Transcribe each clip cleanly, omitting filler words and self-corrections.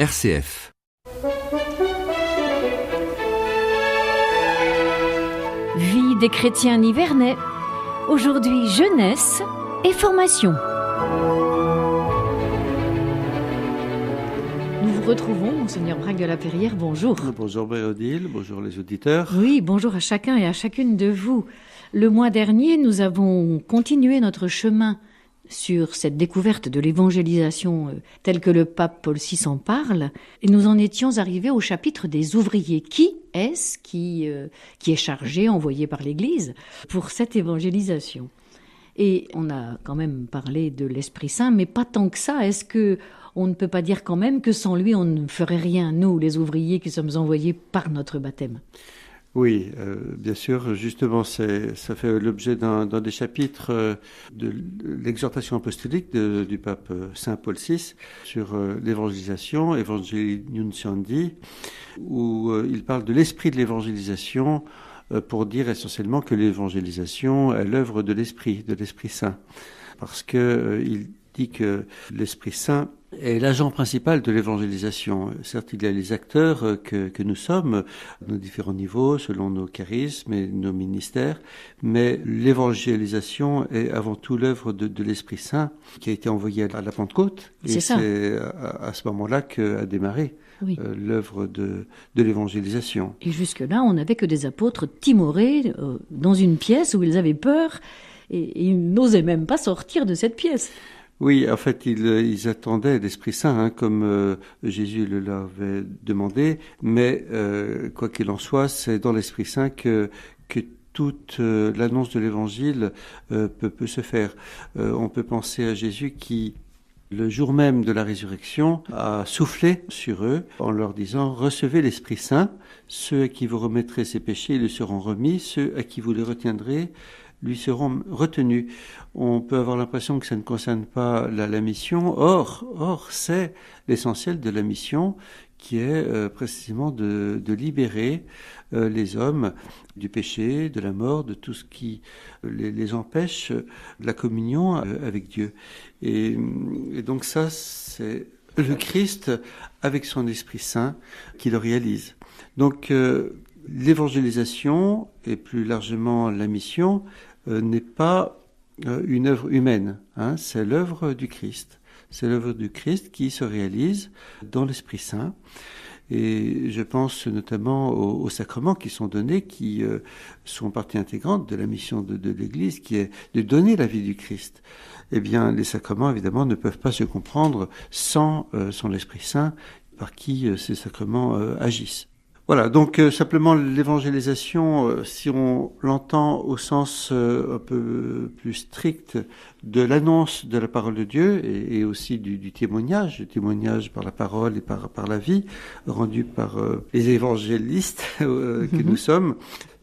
RCF. Vie des chrétiens nivernais. Aujourd'hui, jeunesse et formation. Nous vous retrouvons, Monseigneur Braque de la Perrière, bonjour. Bonjour Odile, bonjour les auditeurs. Oui, bonjour à chacun et à chacune de vous. Le mois dernier, nous avons continué notre chemin sur cette découverte de l'évangélisation telle que le pape Paul VI en parle, et nous en étions arrivés au chapitre des ouvriers. Qui est-ce qui est chargé, envoyé par l'Église pour cette évangélisation? Et on a quand même parlé de l'Esprit Saint, mais pas tant que ça. Est-ce que on ne peut pas dire quand même que sans lui, on ne ferait rien, nous, les ouvriers qui sommes envoyés par notre baptême? Oui, bien sûr, justement, ça fait l'objet d'un des chapitres de l'exhortation apostolique du pape Saint Paul VI sur l'évangélisation, Evangelii Nunciandi, où il parle de l'esprit de l'évangélisation pour dire essentiellement que l'évangélisation est l'œuvre de l'Esprit Saint. Parce que il dit que l'Esprit Saint est l'agent principal de l'évangélisation. Certes, il y a les acteurs que nous sommes, à nos différents niveaux, selon nos charismes et nos ministères, mais l'évangélisation est avant tout l'œuvre de l'Esprit Saint qui a été envoyé à la Pentecôte. C'est ça. C'est à ce moment-là qu'a démarré l'œuvre de l'évangélisation. Et jusque-là, on n'avait que des apôtres timorés dans une pièce où ils avaient peur et ils n'osaient même pas sortir de cette pièce. Oui, en fait, ils attendaient l'Esprit Saint, comme Jésus le leur avait demandé, mais quoi qu'il en soit, c'est dans l'Esprit Saint que toute l'annonce de l'Évangile peut se faire. On peut penser à Jésus qui, le jour même de la résurrection, a soufflé sur eux en leur disant « Recevez l'Esprit Saint, ceux à qui vous remettrez ces péchés, ils le seront remis, ceux à qui vous les retiendrez, lui seront retenus. » On peut avoir l'impression que ça ne concerne pas la mission. Or, c'est l'essentiel de la mission qui est précisément de libérer les hommes du péché, de la mort, de tout ce qui les empêche de la communion avec Dieu. Et donc ça, c'est le Christ avec son Esprit Saint qui le réalise. Donc l'évangélisation et plus largement la mission n'est pas une œuvre humaine, c'est l'œuvre du Christ. C'est l'œuvre du Christ qui se réalise dans l'Esprit Saint. Et je pense notamment aux sacrements qui sont donnés, qui sont partie intégrante de la mission de l'Église, qui est de donner la vie du Christ. Eh bien, les sacrements, évidemment, ne peuvent pas se comprendre sans l'Esprit Saint, par qui ces sacrements agissent. Voilà, donc simplement l'évangélisation, si on l'entend au sens un peu plus strict de l'annonce de la parole de Dieu et aussi du témoignage, le témoignage par la parole et par la vie, rendu par les évangélistes que nous sommes,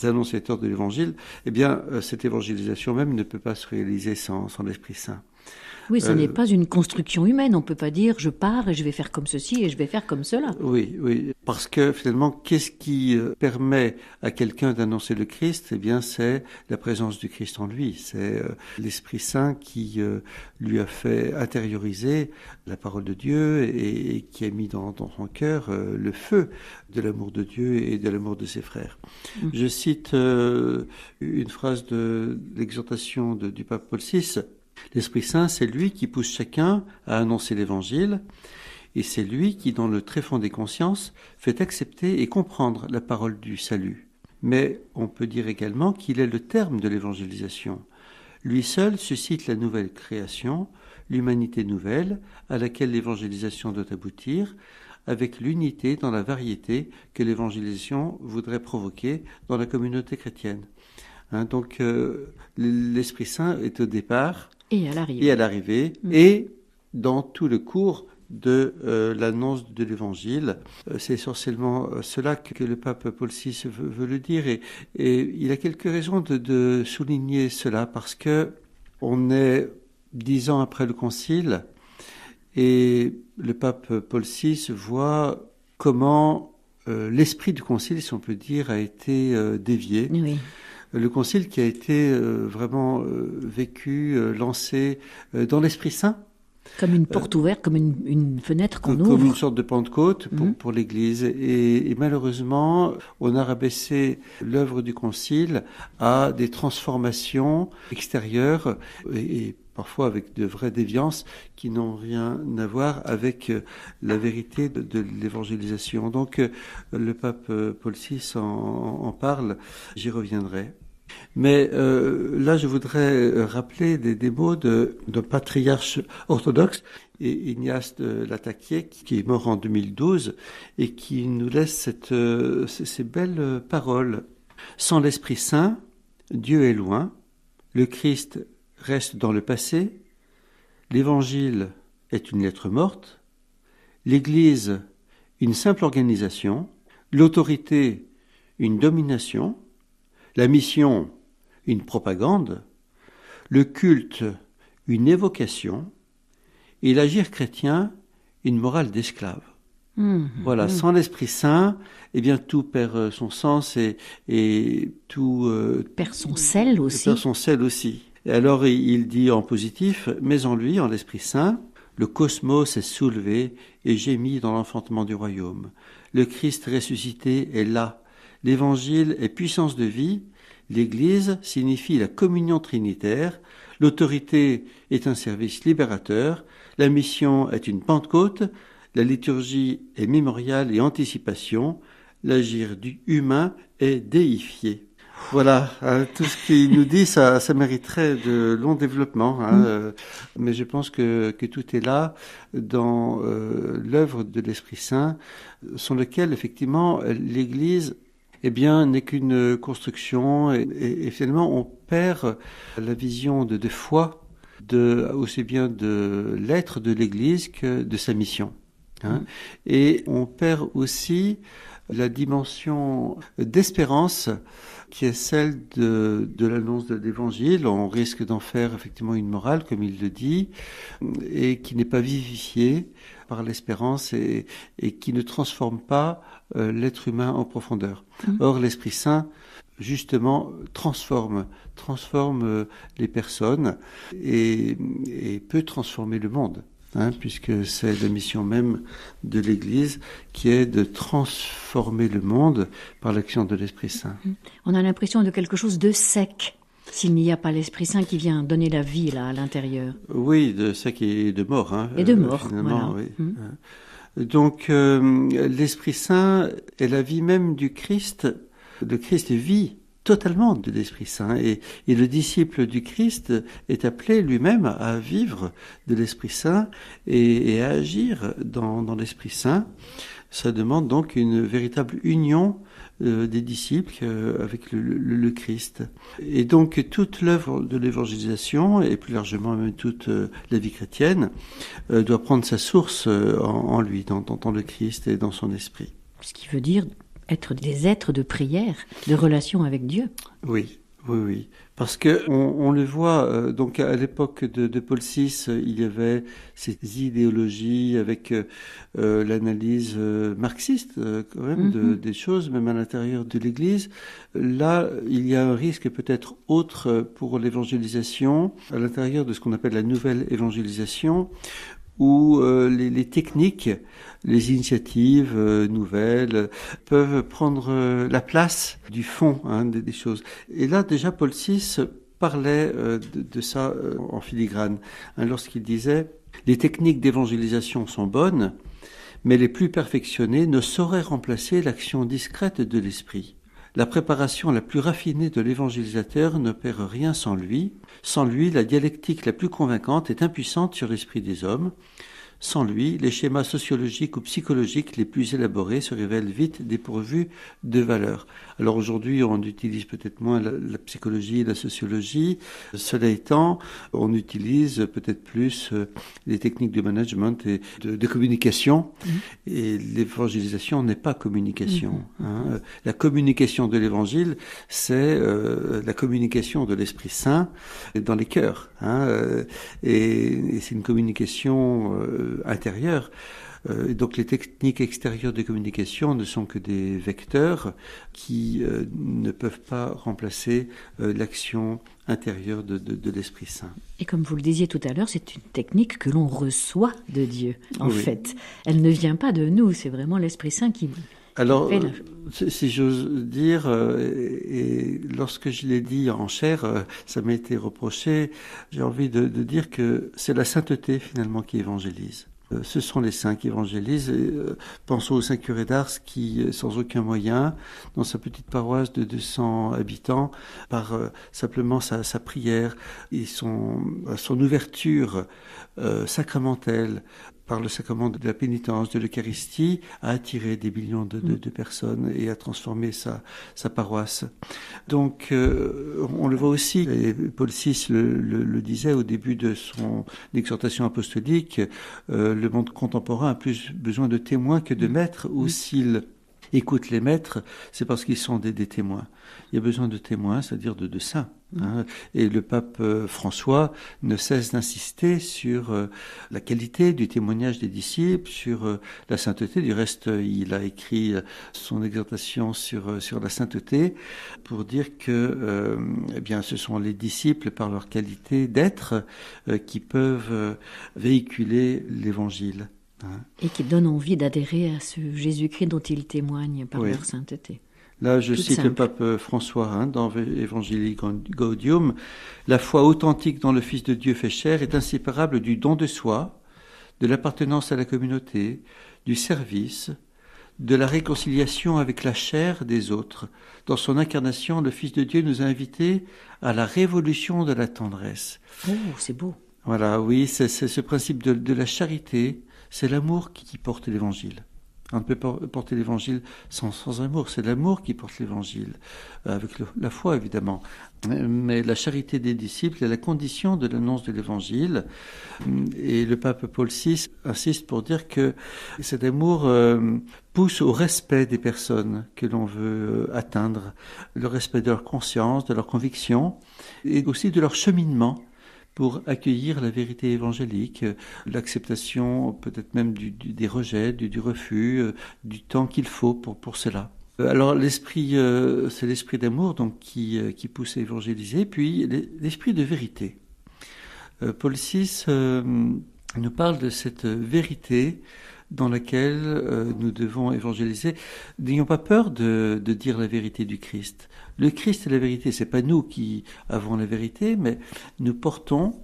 les annonciateurs de l'évangile, eh bien cette évangélisation même ne peut pas se réaliser sans l'Esprit Saint. Oui, ça n'est pas une construction humaine. On ne peut pas dire je pars et je vais faire comme ceci et je vais faire comme cela. Oui, parce que finalement, qu'est-ce qui permet à quelqu'un d'annoncer le Christ? Eh bien, c'est la présence du Christ en lui. C'est l'Esprit Saint qui lui a fait intérioriser la parole de Dieu et qui a mis dans son cœur le feu de l'amour de Dieu et de l'amour de ses frères. Je cite une phrase de l'exhortation du pape Paul VI. L'Esprit Saint, c'est lui qui pousse chacun à annoncer l'Évangile, et c'est lui qui, dans le tréfonds des consciences, fait accepter et comprendre la parole du salut. Mais on peut dire également qu'il est le terme de l'évangélisation. Lui seul suscite la nouvelle création, l'humanité nouvelle, à laquelle l'évangélisation doit aboutir, avec l'unité dans la variété que l'évangélisation voudrait provoquer dans la communauté chrétienne. Donc l'Esprit Saint est au départ et à l'arrivée, et dans tout le cours de l'annonce de l'Évangile. C'est essentiellement cela que le pape Paul VI veut le dire, et il a quelques raisons de souligner cela, parce que on est 10 ans après le Concile, et le pape Paul VI voit comment l'esprit du Concile, si on peut dire, a été dévié. Oui. Le Concile qui a été vraiment vécu, lancé dans l'Esprit Saint, Comme une porte ouverte, comme une fenêtre qu'on ouvre. Comme une sorte de Pentecôte pour l'Église. Et malheureusement, on a rabaissé l'œuvre du Concile à des transformations extérieures et parfois avec de vraies déviances qui n'ont rien à voir avec la vérité de l'évangélisation. Donc le pape Paul VI en parle, j'y reviendrai. Mais là, je voudrais rappeler des mots d'un patriarche orthodoxe, Ignace de Lataquié, qui est mort en 2012 et qui nous laisse ces belles paroles. Sans l'Esprit Saint, Dieu est loin, le Christ reste dans le passé, l'Évangile est une lettre morte, l'Église une simple organisation, l'autorité une domination, la mission, une propagande, le culte, une évocation, et l'agir chrétien, une morale d'esclave. Voilà, sans l'Esprit Saint, eh bien tout perd son sens et tout perd son sel aussi. Perd son sel aussi. Et alors il dit en positif, mais en lui, en l'Esprit Saint, le cosmos est soulevé et gémit dans l'enfantement du royaume. Le Christ ressuscité est là. L'Évangile est puissance de vie, l'Église signifie la communion trinitaire, l'autorité est un service libérateur, la mission est une Pentecôte, la liturgie est mémorial et anticipation, l'agir humain est déifié. Voilà, tout ce qu'il nous dit, ça mériterait de long développement, mais je pense que tout est là dans l'œuvre de l'Esprit Saint, sans lequel effectivement l'Église n'est qu'une construction et finalement on perd la vision de foi aussi bien de l'être de l'Église que de sa mission. Et on perd aussi la dimension d'espérance qui est celle de l'annonce de l'Évangile. On risque d'en faire effectivement une morale, comme il le dit, et qui n'est pas vivifiée par l'espérance et qui ne transforme pas l'être humain en profondeur. Or, l'Esprit Saint, justement, transforme les personnes et peut transformer le monde. Puisque c'est la mission même de l'Église qui est de transformer le monde par l'action de l'Esprit Saint. On a l'impression de quelque chose de sec, s'il n'y a pas l'Esprit Saint qui vient donner la vie là à l'intérieur. Oui, de sec et de mort. Et de mort, finalement, voilà. Oui. Donc, l'Esprit Saint est la vie même du Christ. Le Christ vit totalement de l'Esprit Saint et le disciple du Christ est appelé lui-même à vivre de l'Esprit Saint et à agir dans l'Esprit Saint. Ça demande donc une véritable union des disciples avec le Christ. Et donc toute l'œuvre de l'évangélisation et plus largement même toute la vie chrétienne doit prendre sa source en lui, dans le Christ et dans son esprit. Ce qui veut dire être des êtres de prière, de relation avec Dieu. Oui. Parce que on le voit, donc à l'époque de Paul VI, il y avait ces idéologies avec l'analyse marxiste quand même des choses, même à l'intérieur de l'Église. Là, il y a un risque peut-être autre pour l'évangélisation, à l'intérieur de ce qu'on appelle la nouvelle évangélisation, où les techniques, les initiatives nouvelles peuvent prendre la place du fond des choses. Et là, déjà, Paul VI parlait de ça en filigrane, lorsqu'il disait « Les techniques d'évangélisation sont bonnes, mais les plus perfectionnées ne sauraient remplacer l'action discrète de l'esprit. La préparation la plus raffinée de l'évangélisateur ne perd rien sans lui. Sans lui, la dialectique la plus convaincante est impuissante sur l'esprit des hommes. Sans lui, les schémas sociologiques ou psychologiques les plus élaborés se révèlent vite dépourvus de valeur. » Alors aujourd'hui, on utilise peut-être moins la psychologie et la sociologie. Cela étant, on utilise peut-être plus les techniques de management et de communication. Et l'évangélisation n'est pas communication. La communication de l'évangile, c'est la communication de l'Esprit Saint dans les cœurs. Et c'est une communication intérieur. Donc les techniques extérieures de communication ne sont que des vecteurs qui ne peuvent pas remplacer l'action intérieure de l'Esprit Saint. Et comme vous le disiez tout à l'heure, c'est une technique que l'on reçoit de Dieu, en fait. Elle ne vient pas de nous, c'est vraiment l'Esprit Saint qui... Alors, si j'ose dire, et lorsque je l'ai dit en chair, ça m'a été reproché, j'ai envie de dire que c'est la sainteté finalement qui évangélise. Ce sont les saints qui évangélisent. Pensons au saint curé d'Ars qui, sans aucun moyen, dans sa petite paroisse de 200 habitants, par simplement sa prière et son ouverture sacramentelle, par le sacrement de la pénitence, de l'Eucharistie, a attiré des millions de personnes et a transformé sa paroisse. Donc, on le voit aussi, et Paul VI le disait au début de son exhortation apostolique, le monde contemporain a plus besoin de témoins que de maîtres, ou s'il écoute les maîtres, c'est parce qu'ils sont des témoins. Il y a besoin de témoins, c'est-à-dire de saints. Et le pape François ne cesse d'insister sur la qualité du témoignage des disciples, sur la sainteté. Du reste, il a écrit son exhortation sur la sainteté pour dire que eh bien, ce sont les disciples, par leur qualité d'être, qui peuvent véhiculer l'Évangile. Et qui donnent envie d'adhérer à ce Jésus-Christ dont ils témoignent par leur sainteté. Là, je cite le pape François dans Evangelii Gaudium. La foi authentique dans le Fils de Dieu fait chair est inséparable du don de soi, de l'appartenance à la communauté, du service, de la réconciliation avec la chair des autres. Dans son incarnation, le Fils de Dieu nous a invités à la révolution de la tendresse. Oh, c'est beau. Voilà, oui, c'est ce principe de la charité, c'est l'amour qui porte l'Évangile. On ne peut pas porter l'Évangile sans amour. C'est l'amour qui porte l'Évangile, avec la foi évidemment. Mais la charité des disciples est la condition de l'annonce de l'Évangile. Et le pape Paul VI insiste pour dire que cet amour pousse au respect des personnes que l'on veut atteindre, le respect de leur conscience, de leur conviction, et aussi de leur cheminement pour accueillir la vérité évangélique, l'acceptation peut-être même des rejets, du refus, du temps qu'il faut pour cela. Alors l'esprit, c'est l'esprit d'amour donc qui pousse à évangéliser, puis l'esprit de vérité. Paul VI nous parle de cette vérité dans laquelle nous devons évangéliser. N'ayons pas peur de dire la vérité du Christ. Le Christ est la vérité. C'est pas nous qui avons la vérité, mais nous portons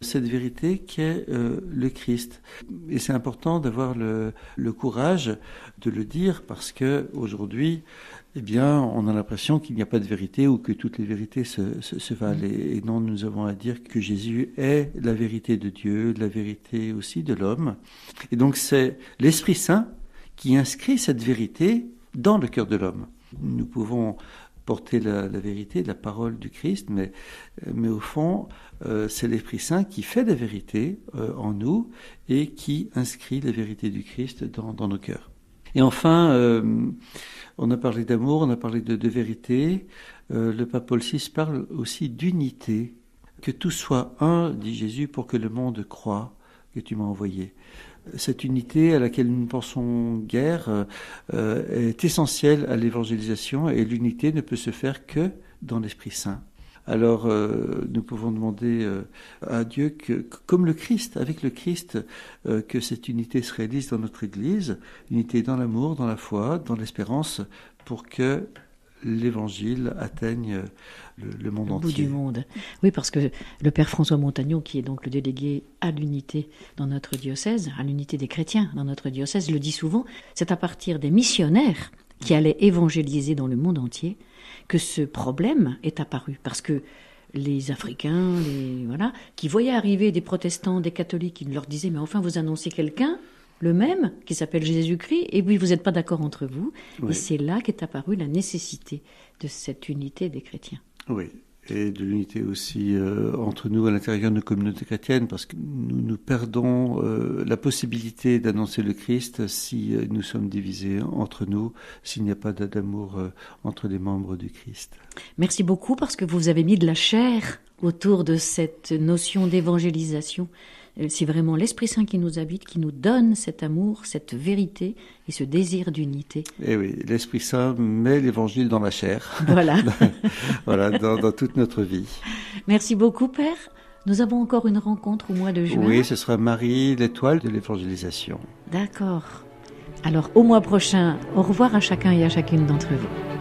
cette vérité qu'est le Christ. Et c'est important d'avoir le courage de le dire parce que aujourd'hui, eh bien, on a l'impression qu'il n'y a pas de vérité ou que toutes les vérités se valent. Et non, nous avons à dire que Jésus est la vérité de Dieu, la vérité aussi de l'homme. Et donc c'est l'Esprit Saint qui inscrit cette vérité dans le cœur de l'homme. Nous pouvons porter la vérité, la parole du Christ, mais au fond, c'est l'Esprit Saint qui fait la vérité en nous et qui inscrit la vérité du Christ dans nos cœurs. Et enfin, on a parlé d'amour, on a parlé de vérité. Le pape Paul VI parle aussi d'unité. Que tout soit un, dit Jésus, pour que le monde croie que tu m'as envoyé. Cette unité à laquelle nous ne pensons guère est essentielle à l'évangélisation et l'unité ne peut se faire que dans l'Esprit Saint. Alors nous pouvons demander à Dieu que, comme le Christ, avec le Christ, que cette unité se réalise dans notre Église, unité dans l'amour, dans la foi, dans l'espérance, pour que l'Évangile atteigne le monde entier. Bout du monde. Oui, parce que le Père François Montagnon, qui est donc le délégué à l'unité dans notre diocèse, à l'unité des chrétiens dans notre diocèse, le dit souvent, c'est à partir des missionnaires qui allaient évangéliser dans le monde entier que ce problème est apparu. Parce que les Africains, qui voyaient arriver des protestants, des catholiques, qui leur disaient « mais enfin, vous annoncez quelqu'un ?» le même, qui s'appelle Jésus-Christ, et puis vous n'êtes pas d'accord entre vous. Oui. Et c'est là qu'est apparue la nécessité de cette unité des chrétiens. Oui, et de l'unité aussi entre nous à l'intérieur de nos communautés chrétiennes, parce que nous perdons la possibilité d'annoncer le Christ si nous sommes divisés entre nous, s'il n'y a pas d'amour entre les membres du Christ. Merci beaucoup, parce que vous avez mis de la chair autour de cette notion d'évangélisation c'est vraiment l'Esprit Saint qui nous habite, qui nous donne cet amour, cette vérité et ce désir d'unité. Et oui, l'Esprit Saint met l'Évangile dans la chair. Voilà. Voilà, dans toute notre vie. Merci beaucoup, Père. Nous avons encore une rencontre au mois de juin. Oui, ce sera Marie, l'étoile de l'évangélisation. D'accord. Alors, au mois prochain, au revoir à chacun et à chacune d'entre vous.